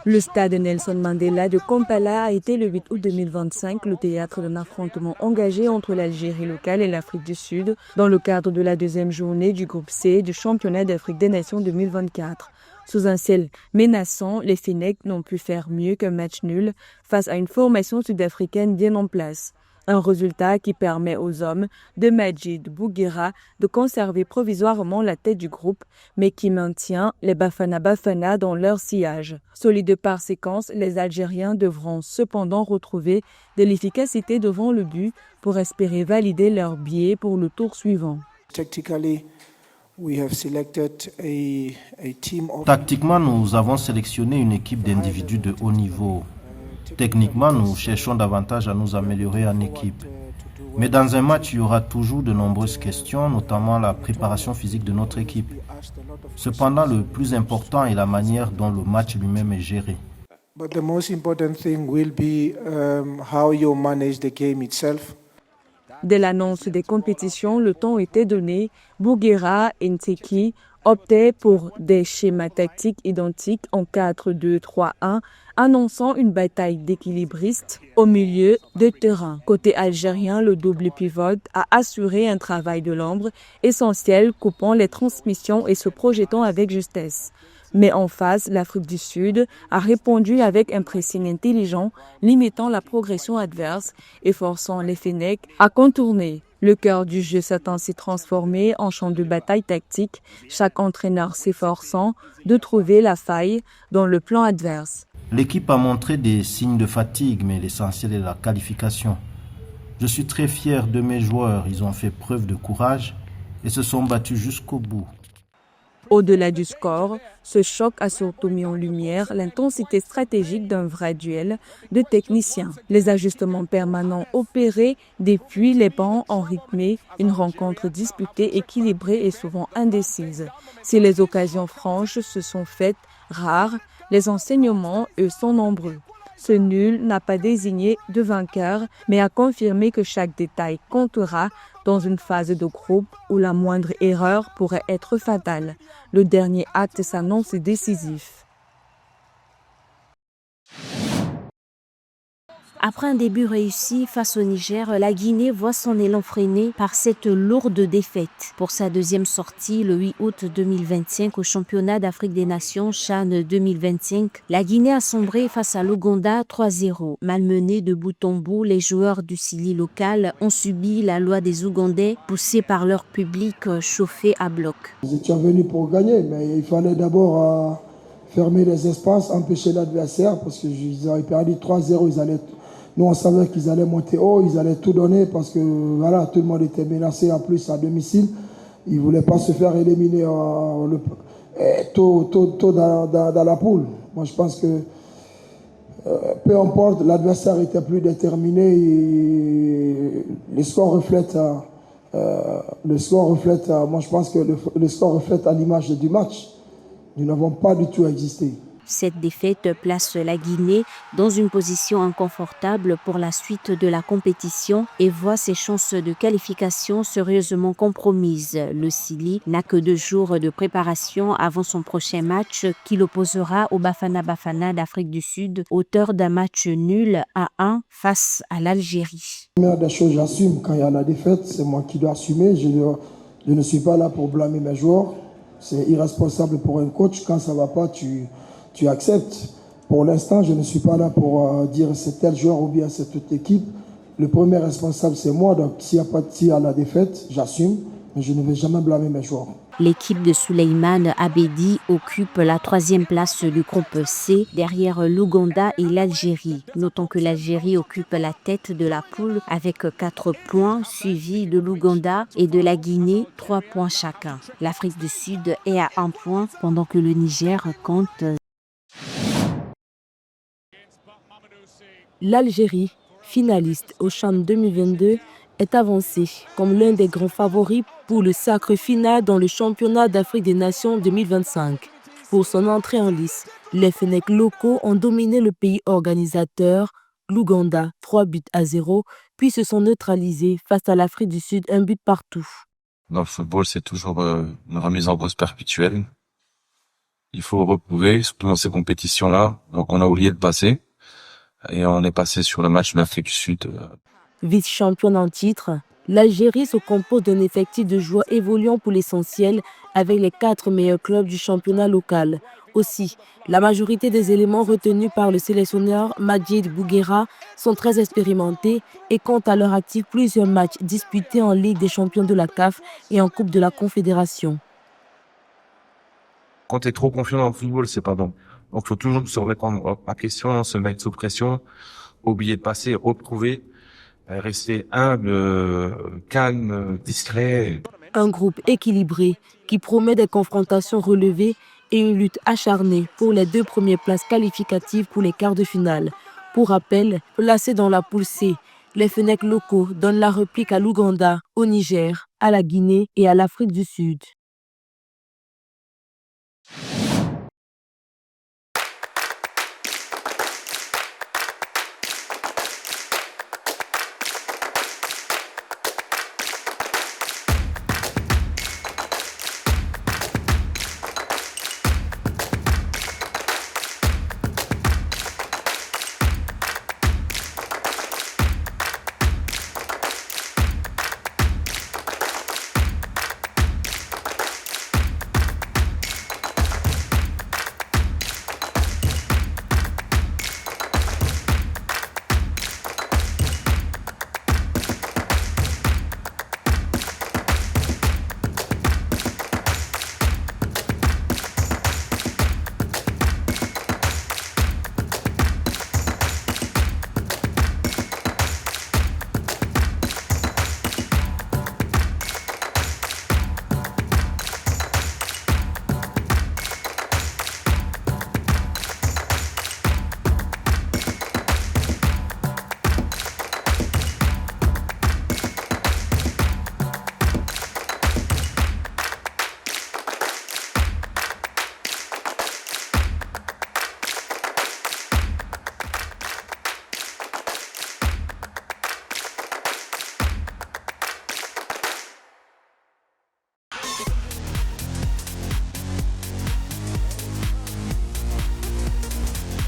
Le stade Nelson Mandela de Kampala a été le 8 août 2025 le théâtre d'un affrontement engagé entre l'Algérie locale et l'Afrique du Sud dans le cadre de la deuxième journée du groupe C du championnat d'Afrique des Nations 2024. Sous un ciel menaçant, les Fennecs n'ont pu faire mieux qu'un match nul face à une formation sud-africaine bien en place. Un résultat qui permet aux hommes de Majid Bouguera de conserver provisoirement la tête du groupe, mais qui maintient les Bafana Bafana dans leur sillage. Solides par séquence, les Algériens devront cependant retrouver de l'efficacité devant le but pour espérer valider leur billet pour le tour suivant. Tactiquement, nous avons sélectionné une équipe d'individus de haut niveau. Techniquement, nous cherchons davantage à nous améliorer en équipe. Mais dans un match, il y aura toujours de nombreuses questions, notamment la préparation physique de notre équipe. Cependant, le plus important est la manière dont le match lui-même est géré. But the most important thing will be how you manage the game itself. Dès l'annonce des compétitions, le temps était donné. Bouguera et Nteki optaient pour des schémas tactiques identiques en 4-2-3-1, annonçant une bataille d'équilibristes au milieu de terrain. Côté algérien, le double pivot a assuré un travail de l'ombre essentiel, coupant les transmissions et se projetant avec justesse. Mais en face, l'Afrique du Sud a répondu avec un pressing intelligent, limitant la progression adverse et forçant les Fennecs à contourner. Le cœur du jeu s'est ainsi transformé en champ de bataille tactique, chaque entraîneur s'efforçant de trouver la faille dans le plan adverse. L'équipe a montré des signes de fatigue, mais l'essentiel est la qualification. Je suis très fier de mes joueurs, ils ont fait preuve de courage et se sont battus jusqu'au bout. Au-delà du score, ce choc a surtout mis en lumière l'intensité stratégique d'un vrai duel de techniciens. Les ajustements permanents opérés depuis les bancs ont rythmé une rencontre disputée, équilibrée et souvent indécise. Si les occasions franches se sont faites rares, les enseignements, eux, sont nombreux. Ce nul n'a pas désigné de vainqueur, mais a confirmé que chaque détail comptera dans une phase de groupe où la moindre erreur pourrait être fatale. Le dernier acte s'annonce décisif. Après un début réussi face au Niger, la Guinée voit son élan freiné par cette lourde défaite. Pour sa deuxième sortie, le 8 août 2025 au championnat d'Afrique des Nations CHAN 2025, la Guinée a sombré face à l'Ouganda 3-0. Malmenés de bout en bout, les joueurs du Sili local ont subi la loi des Ougandais, poussés par leur public chauffé à bloc. Ils étaient venus pour gagner, mais il fallait d'abord fermer les espaces, empêcher l'adversaire, parce qu'ils avaient perdu 3-0, nous, on savait qu'ils allaient monter haut, ils allaient tout donner parce que voilà, tout le monde était menacé en plus à domicile. Ils ne voulaient pas se faire éliminer tôt dans la poule. Moi, je pense que peu importe, l'adversaire était plus déterminé. Et le score reflète, moi je pense que le score reflète à l'image du match. Nous n'avons pas du tout existé. Cette défaite place la Guinée dans une position inconfortable pour la suite de la compétition et voit ses chances de qualification sérieusement compromises. Le Sili n'a que 2 jours de préparation avant son prochain match qui l'opposera au Bafana Bafana d'Afrique du Sud, auteur d'un match nul à 1 face à l'Algérie. La première des choses, j'assume quand il y a la défaite, c'est moi qui dois assumer. Je ne suis pas là pour blâmer mes joueurs. C'est irresponsable pour un coach. Quand ça ne va pas, tu acceptes. Pour l'instant, je ne suis pas là pour dire c'est tel joueur ou bien c'est toute l'équipe. Le premier responsable, c'est moi. Donc, s'il y a pas de tir à la défaite, j'assume. Mais je ne vais jamais blâmer mes joueurs. L'équipe de Souleymane Abedi occupe la 3e place du groupe C, derrière l'Ouganda et l'Algérie. Notons que l'Algérie occupe la tête de la poule avec 4 points, suivi de l'Ouganda et de la Guinée, 3 points chacun. L'Afrique du Sud est à 1 point, pendant que le Niger compte. L'Algérie, finaliste au CHAN 2022, est avancée comme l'un des grands favoris pour le sacre final dans le championnat d'Afrique des Nations 2025. Pour son entrée en lice, les Fennecs locaux ont dominé le pays organisateur, l'Ouganda, 3-0, puis se sont neutralisés face à l'Afrique du Sud, 1 but partout. Dans le football, c'est toujours une remise en cause perpétuelle. Il faut reprouver, surtout dans ces compétitions-là. Donc on a oublié de passer. Et on est passé sur le match de l'Afrique du Sud. Vice-championne en titre, l'Algérie se compose d'un effectif de joueurs évoluant pour l'essentiel avec les 4 meilleurs clubs du championnat local. Aussi, la majorité des éléments retenus par le sélectionneur Majid Bouguera sont très expérimentés et comptent à leur actif plusieurs matchs disputés en Ligue des champions de la CAF et en Coupe de la Confédération. Quand tu es trop confiant dans le football, c'est pas bon. Donc, il faut toujours se répondre à question, se mettre sous pression, oublier de passer, retrouver, rester humble, calme, discret. Un groupe équilibré qui promet des confrontations relevées et une lutte acharnée pour les 2 premières places qualificatives pour les quarts de finale. Pour rappel, placés dans la poule C, les Fennecs locaux donnent la réplique à l'Ouganda, au Niger, à la Guinée et à l'Afrique du Sud.